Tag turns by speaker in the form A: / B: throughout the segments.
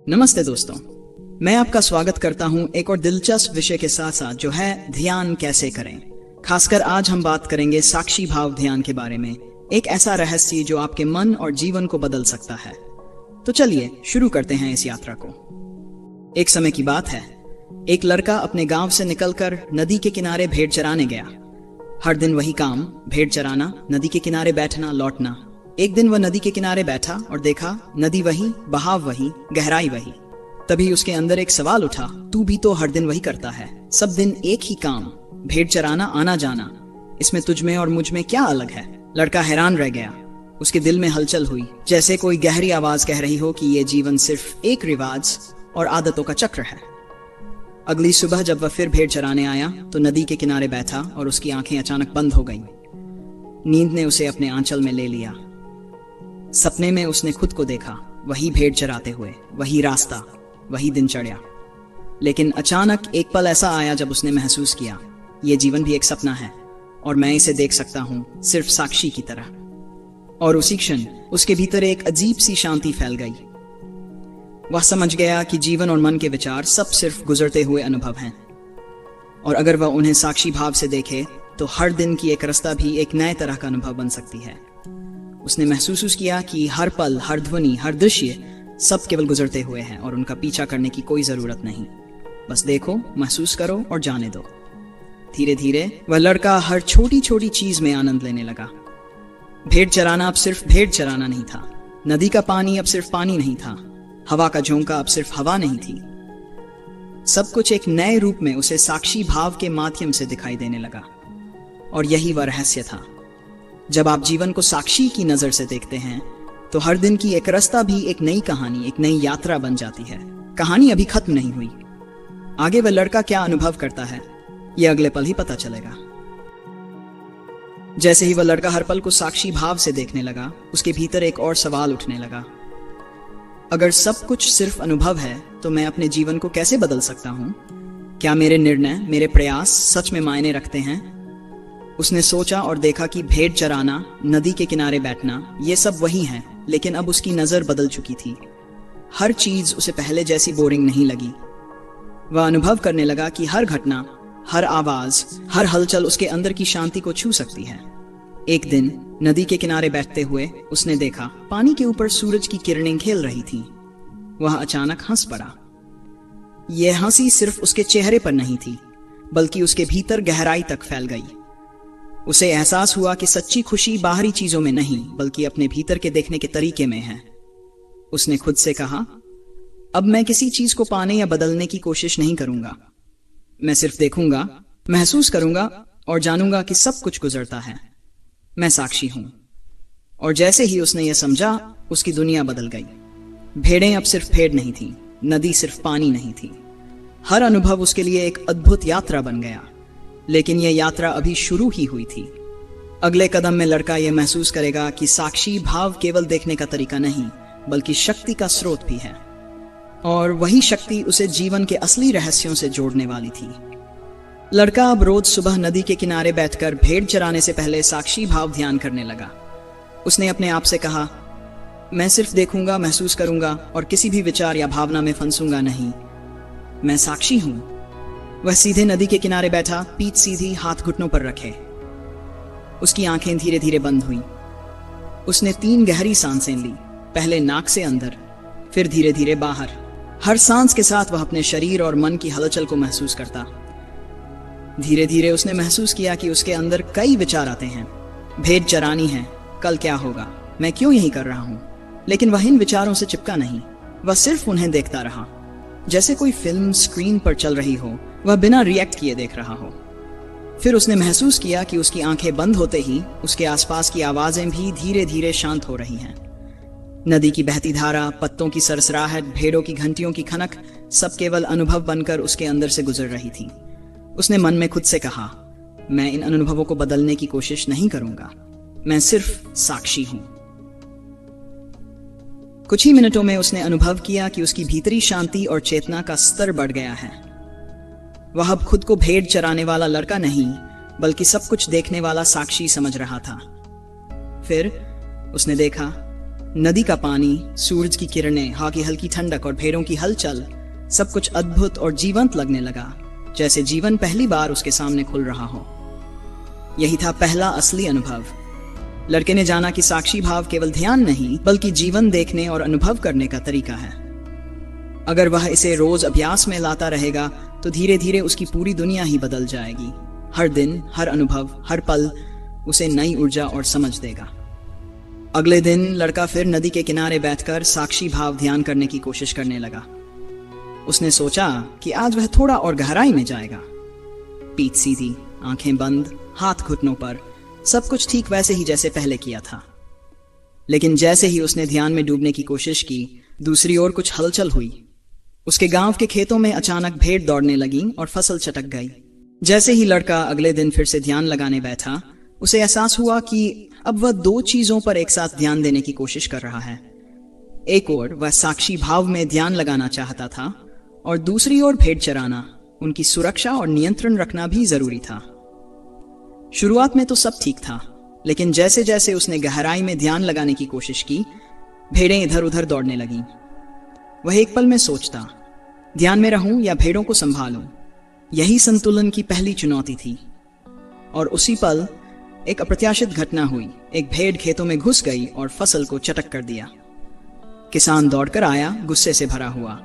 A: नमस्ते दोस्तों, मैं आपका स्वागत करता हूं एक और दिलचस्प विषय के साथ साथ जो है ध्यान कैसे करें। खासकर आज हम बात करेंगे साक्षी भाव ध्यान के बारे में, एक ऐसा रहस्य जो आपके मन और जीवन को बदल सकता है। तो चलिए शुरू करते हैं इस यात्रा को। एक समय की बात है, एक लड़का अपने गांव से निकलकर नदी के किनारे भेड़ चराने गया। हर दिन वही काम, भेड़ चराना, नदी के किनारे बैठना, लौटना। एक दिन वह नदी के किनारे बैठा और देखा नदी वही, बहाव वही, गहराई वही। तभी उसके अंदर एक सवाल उठा, तू भी तो हर दिन वही करता है, सब दिन एक ही काम, भेड़ चराना, आना जाना, इसमें तुझ में और मुझ में क्या अलग है? लड़का हैरान रह गया। उसके दिल में हलचल हुई, जैसे कोई गहरी आवाज कह रही हो कि ये जीवन सिर्फ एक रिवाज और आदतों का चक्र है। अगली सुबह जब वह फिर भेड़ चराने आया तो नदी के किनारे बैठा और उसकी आंखें अचानक बंद हो गईं। नींद ने उसे अपने आंचल में ले लिया। सपने में उसने खुद को देखा, वही भेड़ चराते हुए, वही रास्ता, वही दिनचर्या। लेकिन अचानक एक पल ऐसा आया जब उसने महसूस किया, ये जीवन भी एक सपना है और मैं इसे देख सकता हूं सिर्फ साक्षी की तरह। और उसी क्षण उसके भीतर एक अजीब सी शांति फैल गई। वह समझ गया कि जीवन और मन के विचार सब सिर्फ गुजरते हुए अनुभव हैं, और अगर वह उन्हें साक्षी भाव से देखे तो हर दिन की एक रास्ता भी एक नए तरह का अनुभव बन सकती है। उसने महसूस किया कि हर पल, हर ध्वनि, हर दृश्य सब केवल गुजरते हुए हैं और उनका पीछा करने की कोई जरूरत नहीं। बस देखो, महसूस करो और जाने दो। धीरे धीरे वह लड़का हर छोटी छोटी चीज में आनंद लेने लगा। भेड़ चराना अब सिर्फ भेड़ चराना नहीं था, नदी का पानी अब सिर्फ पानी नहीं था, हवा का झोंका अब सिर्फ हवा नहीं थी। सब कुछ एक नए रूप में उसे साक्षी भाव के माध्यम से दिखाई देने लगा। और यही वह रहस्य था। जब आप जीवन को साक्षी की नजर से देखते हैं तो हर दिन की एक रास्ता भी एक नई कहानी, एक नई यात्रा बन जाती है। कहानी अभी खत्म नहीं हुई। आगे वह लड़का क्या अनुभव करता है, यह अगले पल ही पता चलेगा। जैसे ही वह लड़का हर पल को साक्षी भाव से देखने लगा, उसके भीतर एक और सवाल उठने लगा, अगर सब कुछ सिर्फ अनुभव है तो मैं अपने जीवन को कैसे बदल सकता हूं? क्या मेरे निर्णय, मेरे प्रयास सच में मायने रखते हैं? उसने सोचा और देखा कि भेड़ चराना, नदी के किनारे बैठना, ये सब वही है, लेकिन अब उसकी नजर बदल चुकी थी। हर चीज उसे पहले जैसी बोरिंग नहीं लगी। वह अनुभव करने लगा कि हर घटना, हर आवाज, हर हलचल उसके अंदर की शांति को छू सकती है। एक दिन नदी के किनारे बैठते हुए उसने देखा पानी के ऊपर सूरज की किरणें खेल रही थीं। वह अचानक हंस पड़ा। यह हंसी सिर्फ उसके चेहरे पर नहीं थी, बल्कि उसके भीतर गहराई तक फैल गई। उसे एहसास हुआ कि सच्ची खुशी बाहरी चीजों में नहीं, बल्कि अपने भीतर के देखने के तरीके में है। उसने खुद से कहा, अब मैं किसी चीज को पाने या बदलने की कोशिश नहीं करूंगा। मैं सिर्फ देखूंगा, महसूस करूंगा और जानूंगा कि सब कुछ गुजरता है। मैं साक्षी हूं। और जैसे ही उसने यह समझा, उसकी दुनिया बदल गई। भेड़ें अब सिर्फ भेड़ नहीं थी, नदी सिर्फ पानी नहीं थी। हर अनुभव उसके लिए एक अद्भुत यात्रा बन गया। लेकिन यह यात्रा अभी शुरू ही हुई थी। अगले कदम में लड़का यह महसूस करेगा कि साक्षी भाव केवल देखने का तरीका नहीं, बल्कि शक्ति का स्रोत भी है। और वही शक्ति उसे जीवन के असली रहस्यों से जोड़ने वाली थी। लड़का अब रोज सुबह नदी के किनारे बैठकर भेड़ चराने से पहले साक्षी भाव ध्यान करने लगा। उसने अपने आप से कहा, मैं सिर्फ देखूंगा, महसूस करूंगा और किसी भी विचार या भावना में फंसूंगा नहीं। मैं साक्षी हूं। वह सीधे नदी के किनारे बैठा, पीठ सीधी, हाथ घुटनों पर रखे। उसकी आंखें धीरे धीरे बंद हुईं। उसने 3 गहरी सांसें ली, पहले नाक से अंदर, फिर धीरे धीरे बाहर। हर सांस के साथ वह अपने शरीर और मन की हलचल को महसूस करता। धीरे धीरे उसने महसूस किया कि उसके अंदर कई विचार आते हैं। भेड़ चरानी है, कल क्या होगा, मैं क्यों यही कर रहा हूं? लेकिन वह इन विचारों से चिपका नहीं। वह सिर्फ उन्हें देखता रहा, जैसे कोई फिल्म स्क्रीन पर चल रही हो। वह बिना रिएक्ट किए देख रहा हो। फिर उसने महसूस किया कि उसकी आंखें बंद होते ही उसके आसपास की आवाजें भी धीरे धीरे शांत हो रही हैं। नदी की बहती धारा, पत्तों की सरसराहट, भेड़ों की घंटियों की खनक, सब केवल अनुभव बनकर उसके अंदर से गुजर रही थी। उसने मन में खुद से कहा, मैं इन अनुभवों को बदलने की कोशिश नहीं करूंगा, मैं सिर्फ साक्षी हूं। कुछ ही मिनटों में उसने अनुभव किया कि उसकी भीतरी शांति और चेतना का स्तर बढ़ गया है। वह अब खुद को भेड़ चराने वाला लड़का नहीं, बल्कि सब कुछ देखने वाला साक्षी समझ रहा था। फिर उसने देखा नदी का पानी, सूरज की किरणें, हवा की हल्की ठंडक और भेड़ों की हलचल, सब कुछ अद्भुत और जीवंत लगने लगा, जैसे जीवन पहली बार उसके सामने खुल रहा हो। यही था पहला असली अनुभव। लड़के ने जाना कि साक्षी भाव केवल ध्यान नहीं, बल्कि जीवन देखने और अनुभव करने का तरीका है। अगर वह इसे रोज अभ्यास में लाता रहेगा तो धीरे धीरे उसकी पूरी दुनिया ही बदल जाएगी। हर दिन, हर अनुभव, हर पल उसे नई ऊर्जा और समझ देगा। अगले दिन लड़का फिर नदी के किनारे बैठकर साक्षी भाव ध्यान करने की कोशिश करने लगा। उसने सोचा कि आज वह थोड़ा और गहराई में जाएगा। पीठ सीधी, आंखें बंद, हाथ घुटनों पर, सब कुछ ठीक वैसे ही जैसे पहले किया था। लेकिन जैसे ही उसने ध्यान में डूबने की कोशिश की, दूसरी ओर कुछ हलचल हुई। उसके गांव के खेतों में अचानक भेड़ दौड़ने लगी और फसल चटक गई। जैसे ही लड़का अगले दिन फिर से ध्यान लगाने बैठा, उसे एहसास हुआ कि अब वह दो चीजों पर एक साथ ध्यान देने की कोशिश कर रहा है। एक ओर वह साक्षी भाव में ध्यान लगाना चाहता था और दूसरी ओर भेड़ चराना, उनकी सुरक्षा और नियंत्रण रखना भी जरूरी था। शुरुआत में तो सब ठीक था, लेकिन जैसे जैसे उसने गहराई में ध्यान लगाने की कोशिश की, भेड़ें इधर उधर दौड़ने लगीं। वह एक पल में सोचता, ध्यान में रहूं या भेड़ों को संभालूं। यही संतुलन की पहली चुनौती थी। और उसी पल एक अप्रत्याशित घटना हुई। एक भेड़ खेतों में घुस गई और फसल को चटक कर दिया। किसान दौड़कर आया, गुस्से से भरा हुआ।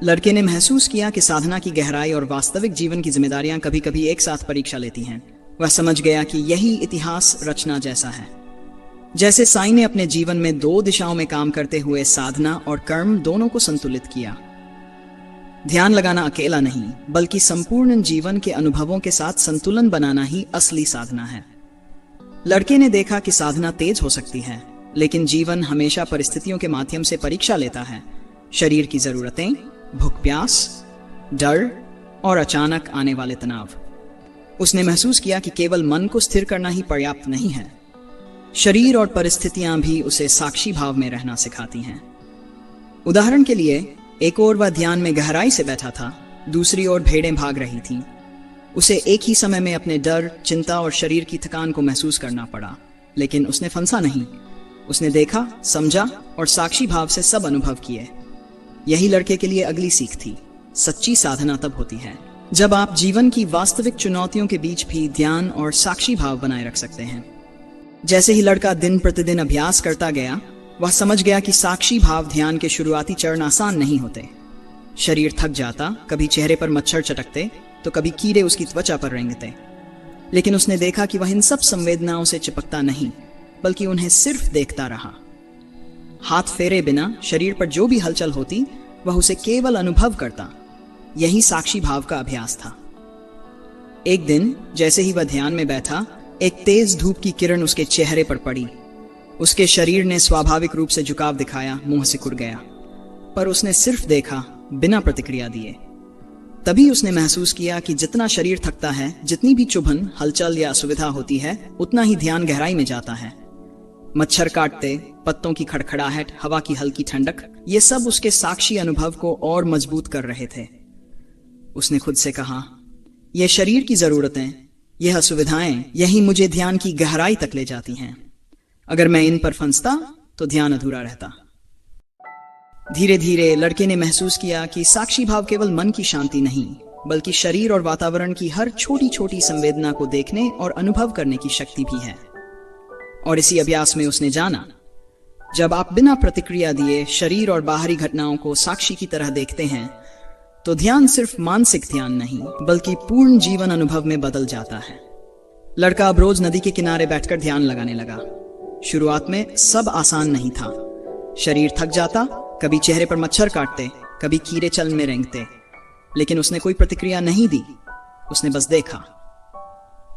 A: लड़के ने महसूस किया कि साधना की गहराई और वास्तविक जीवन की जिम्मेदारियां कभी कभी एक साथ परीक्षा लेती हैं। वह समझ गया कि यही इतिहास रचना जैसा है। जैसे साईं ने अपने जीवन में दो दिशाओं में काम करते हुए साधना और कर्म दोनों को संतुलित किया। ध्यान लगाना अकेला नहीं, बल्कि संपूर्ण जीवन के अनुभवों के साथ संतुलन बनाना ही असली साधना है। लड़के ने देखा कि साधना तेज हो सकती है, लेकिन जीवन हमेशा परिस्थितियों के माध्यम से परीक्षा लेता है। शरीर की जरूरतें, भूख प्यास, डर और अचानक आने वाले तनाव। उसने महसूस किया कि केवल मन को स्थिर करना ही पर्याप्त नहीं है। शरीर और परिस्थितियां भी उसे साक्षी भाव में रहना सिखाती हैं। उदाहरण के लिए, एक ओर वह ध्यान में गहराई से बैठा था, दूसरी ओर भेड़ें भाग रही थीं। उसे एक ही समय में अपने डर, चिंता और शरीर की थकान को महसूस करना पड़ा, लेकिन उसने फंसा नहीं। उसने देखा, समझा और साक्षी भाव से सब अनुभव किए। यही लड़के के लिए अगली सीख थी। सच्ची साधना तब होती है जब आप जीवन की वास्तविक चुनौतियों के बीच भी ध्यान और साक्षी भाव बनाए रख सकते हैं। जैसे ही लड़का दिन प्रतिदिन अभ्यास करता गया, वह समझ गया कि साक्षी भाव ध्यान के शुरुआती चरण आसान नहीं होते। शरीर थक जाता, कभी चेहरे पर मच्छर चटकते तो कभी कीड़े उसकी त्वचा पर रेंगते। लेकिन उसने देखा कि वह इन सब संवेदनाओं से चिपकता नहीं, बल्कि उन्हें सिर्फ देखता रहा। हाथ फेरे बिना शरीर पर जो भी हलचल होती, वह उसे केवल अनुभव करता। यही साक्षी भाव का अभ्यास था। एक दिन जैसे ही वह ध्यान में बैठा, एक तेज धूप की किरण उसके चेहरे पर पड़ी। उसके शरीर ने स्वाभाविक रूप से झुकाव दिखाया, मुंह सिकुड़ गया, पर उसने सिर्फ देखा, बिना प्रतिक्रिया दिए। तभी उसने महसूस किया कि जितना शरीर थकता है, जितनी भी चुभन, हलचल या असुविधा होती है, उतना ही ध्यान गहराई में जाता है। मच्छर काटते, पत्तों की खड़खड़ाहट, हवा की हल्की ठंडक, ये सब उसके साक्षी अनुभव को और मजबूत कर रहे थे। उसने खुद से कहा, यह शरीर की जरूरतें, यह असुविधाएं, यही मुझे ध्यान की गहराई तक ले जाती हैं। अगर मैं इन पर फंसता तो ध्यान अधूरा रहता। धीरे धीरे लड़के ने महसूस किया कि साक्षी भाव केवल मन की शांति नहीं, बल्कि शरीर और वातावरण की हर छोटी छोटी संवेदना को देखने और अनुभव करने की शक्ति भी है। और इसी अभ्यास में उसने जाना, जब आप बिना प्रतिक्रिया दिए शरीर और बाहरी घटनाओं को साक्षी की तरह देखते हैं, तो ध्यान सिर्फ मानसिक ध्यान नहीं, बल्कि पूर्ण जीवन अनुभव में बदल जाता है। लड़का अब रोज नदी के किनारे बैठकर ध्यान लगाने लगा। शुरुआत में सब आसान नहीं था। शरीर थक जाता, कभी चेहरे पर मच्छर काटते, कभी कीड़े चल में रेंगते, लेकिन उसने कोई प्रतिक्रिया नहीं दी। उसने बस देखा।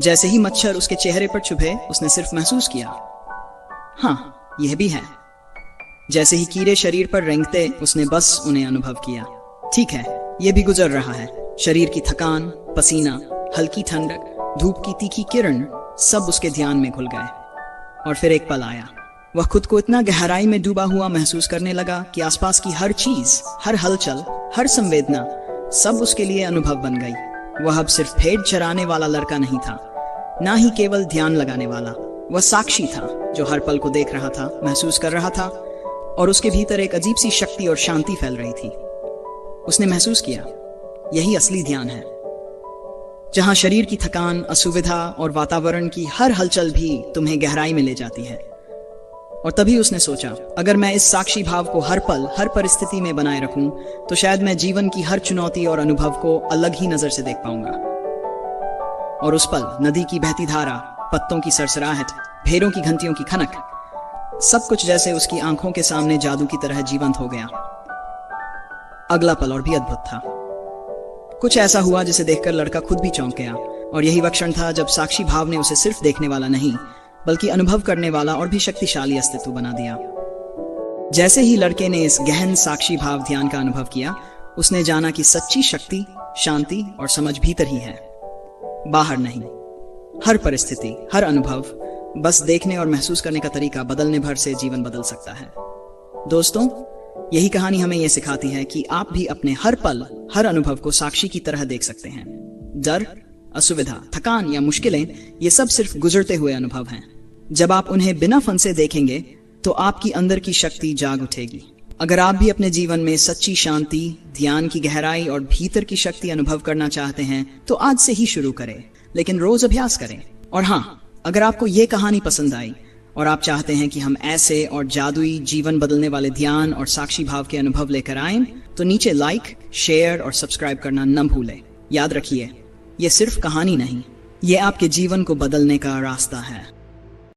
A: जैसे ही मच्छर उसके चेहरे पर चुभे, उसने सिर्फ महसूस किया, हाँ, यह भी है। जैसे ही कीड़े शरीर पर रेंगते, उसने बस उन्हें अनुभव किया। ठीक है, यह भी गुजर रहा है। शरीर की थकान, पसीना, हल्की ठंडक, धूप की तीखी किरण, सब उसके ध्यान में घुल गए। और फिर एक पल आया, वह खुद को इतना गहराई में डूबा हुआ महसूस करने लगा कि आसपास की हर चीज, हर हलचल, हर संवेदना, सब उसके लिए अनुभव बन गई। वह अब सिर्फ भेड़ चराने वाला लड़का नहीं था, ना ही केवल ध्यान लगाने वाला। वह साक्षी था, जो हर पल को देख रहा था, महसूस कर रहा था और उसके भीतर एक अजीब सी शक्ति और शांति फैल रही थी। उसने महसूस किया, यही असली ध्यान है, जहां शरीर की थकान, असुविधा और वातावरण की हर हलचल भी तुम्हें गहराई में ले जाती है। और तभी उसने सोचा, अगर मैं इस साक्षी भाव को हर पल, हर परिस्थिति में बनाए रखूं, तो शायद मैं जीवन की हर चुनौती और अनुभव को अलग ही नजर से देख पाऊंगा। और उस पल नदी की बहती धारा, पत्तों की सरसराहट, भेड़ों की घंटियों की खनक, सब कुछ जैसे उसकी आंखों के सामने जादू की तरह जीवंत हो गया। अगला पल और भी अद्भुत था। कुछ ऐसा हुआ जिसे देखकर लड़का खुद भी चौंक गया। और यही वह क्षण था जब साक्षी भाव ने उसे सिर्फ देखने वाला नहीं, बल्कि अनुभव करने वाला और भी शक्तिशाली अस्तित्व बना दिया। जैसे ही लड़के ने इस गहन साक्षी भाव ध्यान का अनुभव किया, उसने जाना कि सच्ची शक्ति, शांति और समझ भीतर ही है, बाहर नहीं। हर परिस्थिति, हर अनुभव, बस देखने और महसूस करने का तरीका बदलने भर से जीवन बदल सकता है। दोस्तों, यही कहानी हमें यह सिखाती है कि आप भी अपने हर पल, हर अनुभव को साक्षी की तरह देख सकते हैं। डर, असुविधा, थकान या मुश्किलें, ये सब सिर्फ गुजरते हुए अनुभव हैं। जब आप उन्हें बिना फंसे देखेंगे, तो आपकी अंदर की शक्ति जाग उठेगी। अगर आप भी अपने जीवन में सच्ची शांति, ध्यान की गहराई और भीतर की शक्ति अनुभव करना चाहते हैं, तो आज से ही शुरू करें, लेकिन रोज अभ्यास करें। और हाँ, अगर आपको ये कहानी पसंद आई और आप चाहते हैं कि हम ऐसे और जादुई, जीवन बदलने वाले ध्यान और साक्षी भाव के अनुभव लेकर आएं, तो नीचे लाइक, शेयर और सब्सक्राइब करना न भूलें। याद रखिए, ये सिर्फ कहानी नहीं, ये आपके जीवन को बदलने का रास्ता है।